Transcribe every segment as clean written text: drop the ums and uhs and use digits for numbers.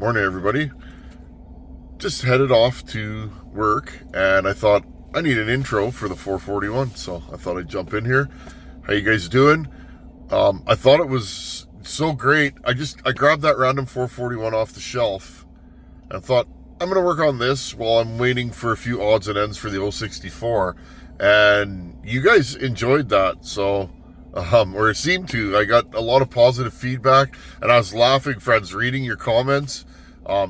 Morning, everybody. Just headed off to work, and I thought I need an intro for the 441, so I thought I'd jump in here. How you guys doing? I thought it was so great. I grabbed that random 441 off the shelf, and thought I'm gonna work on this while I'm waiting for a few odds and ends for the 064. And you guys enjoyed that, so or it seemed to. I got a lot of positive feedback, and I was laughing, friends, reading your comments.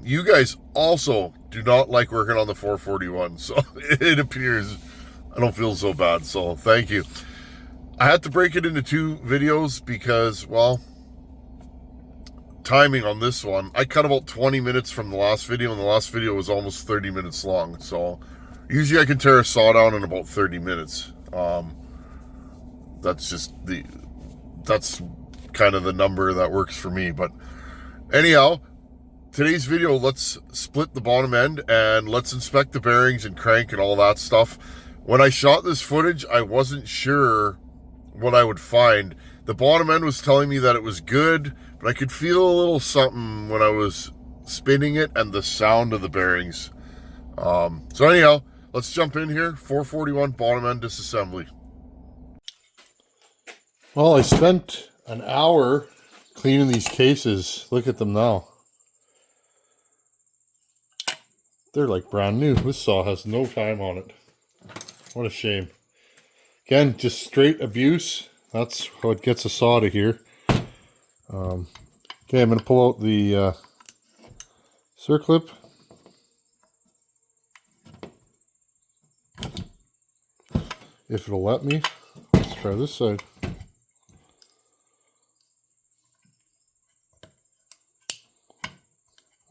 You guys also do not like working on the 441, so it appears I don't feel so bad, so thank you. I had to break it into two videos because, well, timing on this one, I cut about 20 minutes from the last video, and the last video was almost 30 minutes long, so usually I can tear a saw down in about 30 minutes. That's kind of the number that works for me. But anyhow, today's video, let's split the bottom end and let's inspect the bearings and crank and all that stuff. When I shot this footage, I wasn't sure what I would find. The bottom end was telling me that it was good, but I could feel a little something when I was spinning it and the sound of the bearings. So anyhow, let's jump in here. 441 bottom end disassembly. Well, I spent an hour cleaning these cases. Look at them now. They're like brand new. This saw has no time on it. What a shame. Again, just straight abuse. That's what gets a saw to here. Okay, I'm going to pull out the circlip. If it'll let me. Let's try this side.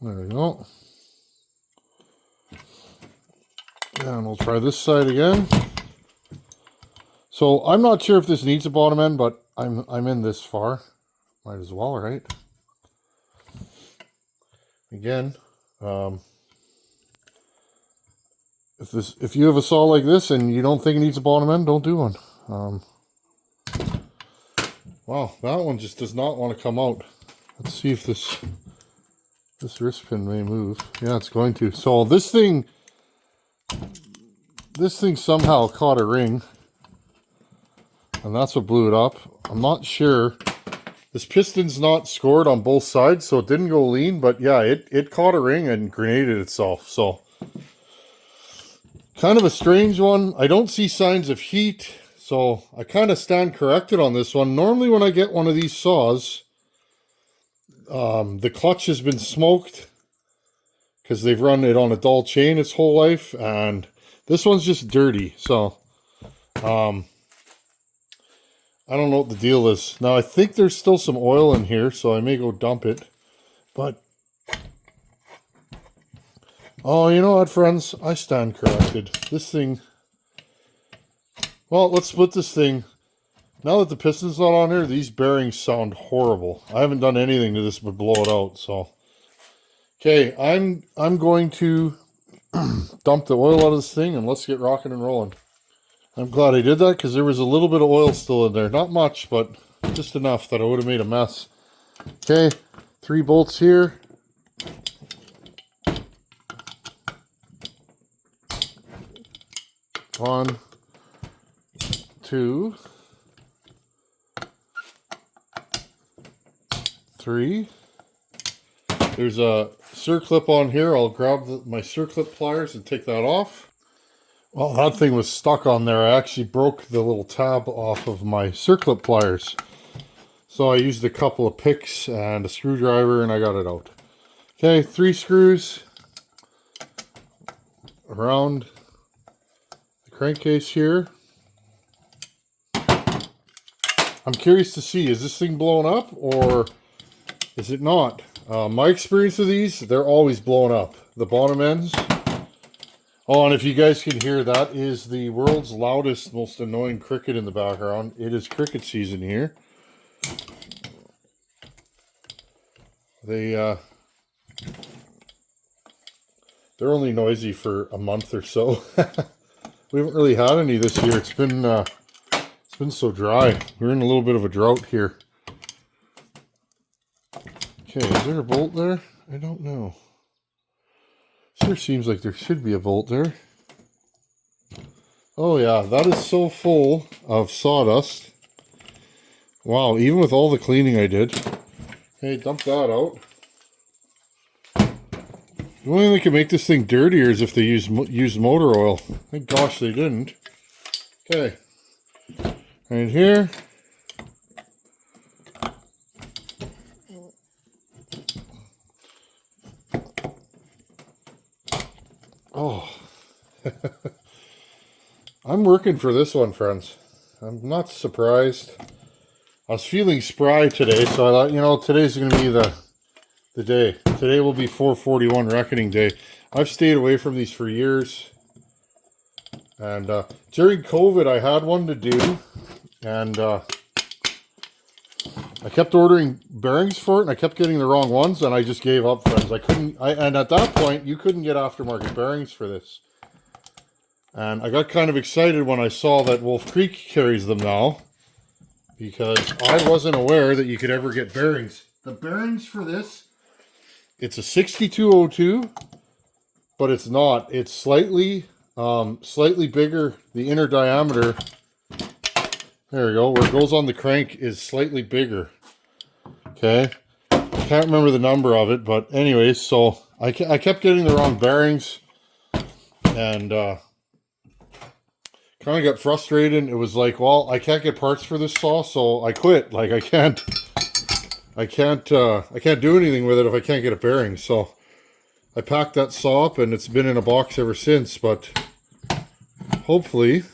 There we go. And we'll try this side again. So I'm not sure if this needs a bottom end, but I'm in this far. Might as well, right? Again, if you have a saw like this and you don't think it needs a bottom end, don't do one. Wow, that one just does not want to come out. Let's see if this wrist pin may move. Yeah, it's going to. So this thing somehow caught a ring, and that's what blew it up. I'm not sure. This piston's not scored on both sides, so it didn't go lean, but yeah, it caught a ring and grenaded itself. So kind of a strange one. I don't see signs of heat, so I kind of stand corrected on this one. Normally when I get one of these saws, the clutch has been smoked because they've run it on a dull chain its whole life, and this one's just dirty. So I don't know what the deal is. Now I think there's still some oil in here, so I may go dump it. But oh, you know what, friends? I stand corrected. This thing, well, let's split this thing. Now that the piston's not on here, these bearings sound horrible. I haven't done anything to this but blow it out, so. Okay, I'm going to dump the oil out of this thing and let's get rocking and rolling. I'm glad I did that because there was a little bit of oil still in there. Not much, but just enough that I would have made a mess. Okay, 3 bolts here. One, 2, 3. There's a circlip on here. I'll grab my circlip pliers and take that off. Well, that thing was stuck on there. I actually broke the little tab off of my circlip pliers. So I used a couple of picks and a screwdriver and I got it out. Okay, 3 screws around the crankcase here. I'm curious to see, is this thing blowing up or is it not? My experience with these, they're always blowing up. The bottom ends. Oh, and if you guys can hear, that is the world's loudest, most annoying cricket in the background. It is cricket season here. They're only noisy for a month or so. We haven't really had any this year. It's been so dry. We're in a little bit of a drought here. Okay, is there a bolt there? I don't know. Sure seems like there should be a bolt there. Oh yeah, that is so full of sawdust. Wow, even with all the cleaning I did. Hey, dump that out. The only thing that could make this thing dirtier is if they use motor oil. Thank gosh they didn't. Okay. Right here. Oh. I'm working for this one, friends. I'm not surprised. I was feeling spry today, so I thought, you know, today's going to be the day. Today will be 441 Reckoning Day. I've stayed away from these for years. And during COVID, I had one to do. And I kept ordering bearings for it, and I kept getting the wrong ones, and I just gave up, friends. And at that point, you couldn't get aftermarket bearings for this. And I got kind of excited when I saw that Wolf Creek carries them now, because I wasn't aware that you could ever get bearings. The bearings for this, it's a 6202, but it's not. It's slightly bigger. The inner diameter, there we go, where it goes on the crank is slightly bigger. Okay, I can't remember the number of it, but anyways, so I kept getting the wrong bearings, and kind of got frustrated. It was like, well, I can't get parts for this saw, so I quit. Like I can't do anything with it if I can't get a bearing. So I packed that saw up, and it's been in a box ever since. But hopefully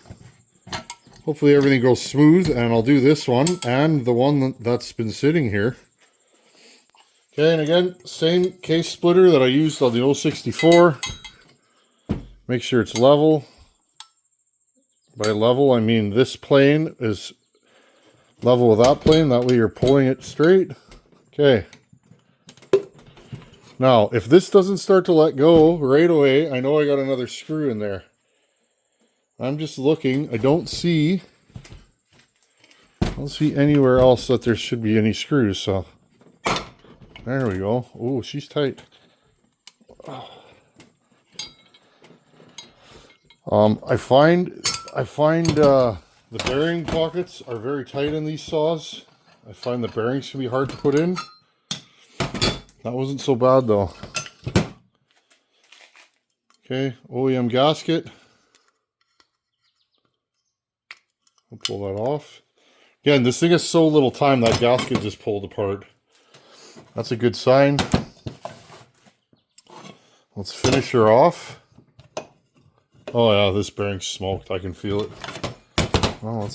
everything goes smooth, and I'll do this one and the one that's been sitting here. Okay, and again, same case splitter that I used on the 064. Make sure it's level. By level, I mean this plane is level with that plane. That way you're pulling it straight. Okay. Now, if this doesn't start to let go right away, I know I got another screw in there. I'm just looking. I don't see anywhere else that there should be any screws. So there we go. Oh, she's tight. I find the bearing pockets are very tight in these saws. I find the bearings can be hard to put in. That wasn't so bad though. Okay, OEM gasket. I'll pull that off. Again, this thing has so little time, that gasket just pulled apart. That's a good sign. Let's finish her off. Oh yeah, this bearing's smoked. I can feel it. Well,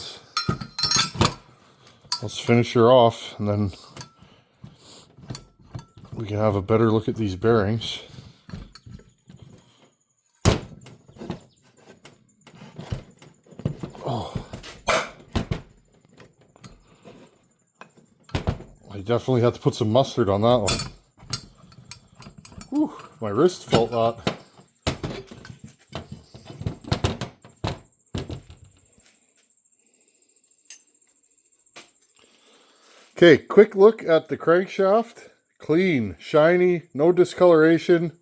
let's finish her off, and then we can have a better look at these bearings. Oh, I definitely had to put some mustard on that one. Whew, my wrist felt that. Okay, quick look at the crankshaft. Clean, shiny, no discoloration,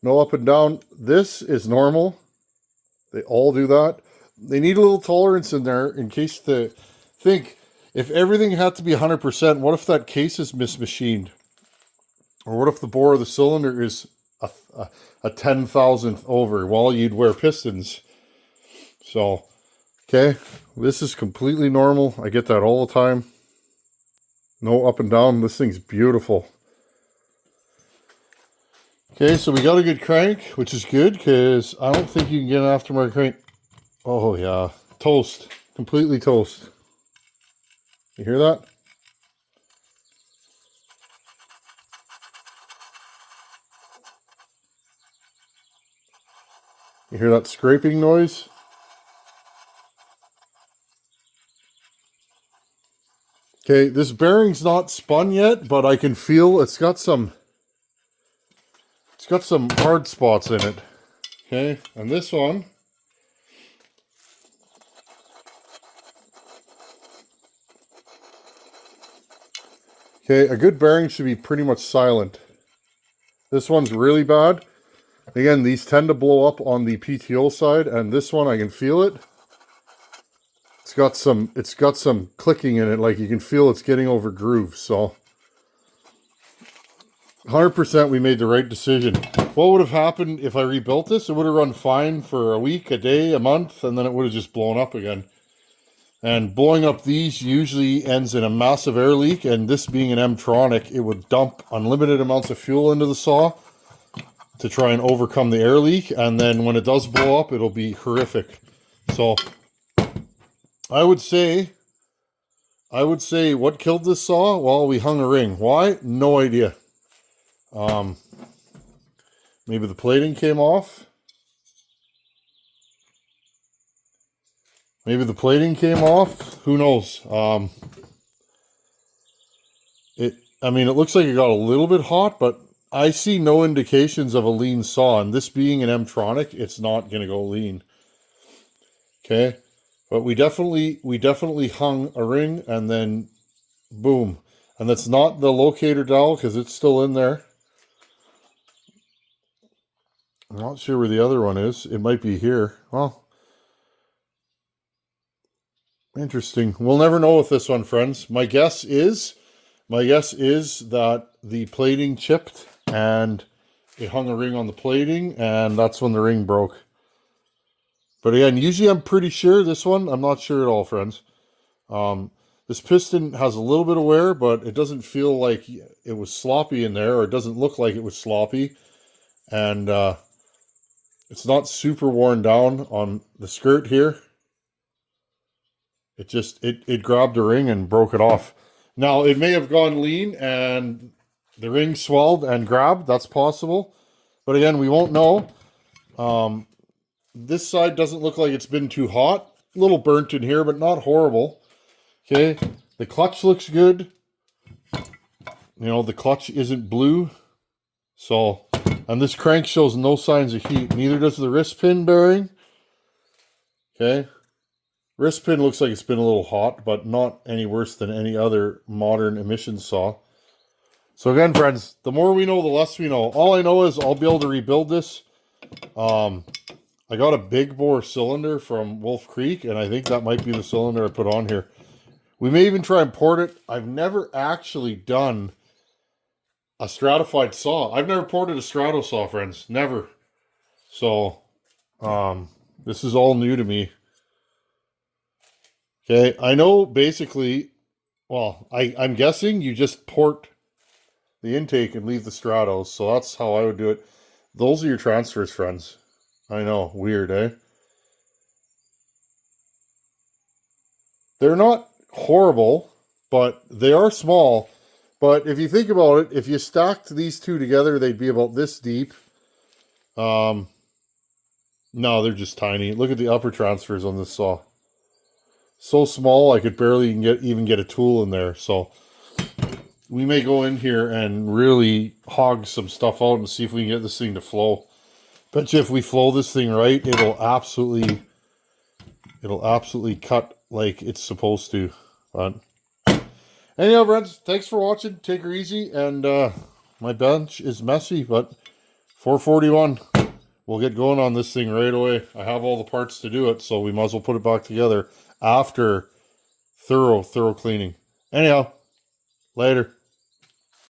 no up and down. This is normal. They all do that. They need a little tolerance in there in case the... Think, if everything had to be 100%, what if that case is mismachined? Or what if the bore of the cylinder is a 10,000th over? Well, you'd wear pistons. So, okay, this is completely normal. I get that all the time. No up and down. This thing's beautiful. Okay, so we got a good crank, which is good because I don't think you can get an aftermarket crank. Oh yeah, toast. Completely toast. You hear that? You hear that scraping noise? Okay, this bearing's not spun yet, but I can feel it's got some hard spots in it. Okay, and this one, okay, a good bearing should be pretty much silent. This one's really bad. Again, these tend to blow up on the PTO side, and this one I can feel it. It's got some clicking in it, like you can feel it's getting over grooves. So 100% we made the right decision. What would have happened if I rebuilt this? It would have run fine for a week, a day, a month, and then it would have just blown up again. And blowing up these usually ends in a massive air leak, and this being an M-tronic, it would dump unlimited amounts of fuel into the saw to try and overcome the air leak, and then when it does blow up, it'll be horrific. So I would say what killed this saw? Well, we hung a ring. Why? No idea. Maybe the plating came off. Maybe the plating came off. Who knows? It looks like it got a little bit hot, but I see no indications of a lean saw. And this being an M-tronic, it's not going to go lean. Okay. But we definitely hung a ring, and then boom. And that's not the locator dowel because it's still in there. I'm not sure where the other one is. It might be here. Well, interesting. We'll never know with this one, friends. My guess is that the plating chipped and it hung a ring on the plating, and that's when the ring broke. But again, usually I'm pretty sure. This one, I'm not sure at all, friends. This piston has a little bit of wear, but it doesn't feel like it was sloppy in there, or it doesn't look like it was sloppy. And it's not super worn down on the skirt here. It just, it grabbed the ring and broke it off. Now, it may have gone lean and the ring swelled and grabbed. That's possible. But again, we won't know. This side doesn't look like it's been too hot. A little burnt in here, but not horrible. Okay, the clutch looks good. You know, the clutch isn't blue. So, and this crank shows no signs of heat. Neither does the wrist pin bearing. Okay. Wrist pin looks like it's been a little hot, but not any worse than any other modern emission saw. So again, friends, the more we know, the less we know. All I know is I'll be able to rebuild this. I got a big bore cylinder from Wolf Creek, and I think that might be the cylinder I put on here. We may even try and port it. I've never actually done a stratified saw. I've never ported a strato saw, friends. Never. So, this is all new to me. Okay, I know basically, well, I'm guessing you just port the intake and leave the stratos. So that's how I would do it. Those are your transfers, friends. I know, weird, eh? They're not horrible, but they are small. But if you think about it, if you stacked these two together, they'd be about this deep. No, they're just tiny. Look at the upper transfers on this saw. So small, I could barely even get a tool in there. So we may go in here and really hog some stuff out and see if we can get this thing to flow. Bet you if we flow this thing right, it'll absolutely cut like it's supposed to. But anyhow, friends, thanks for watching. Take her easy. And my bench is messy, but 441. We'll get going on this thing right away. I have all the parts to do it, so we might as well put it back together after thorough cleaning. Anyhow, later.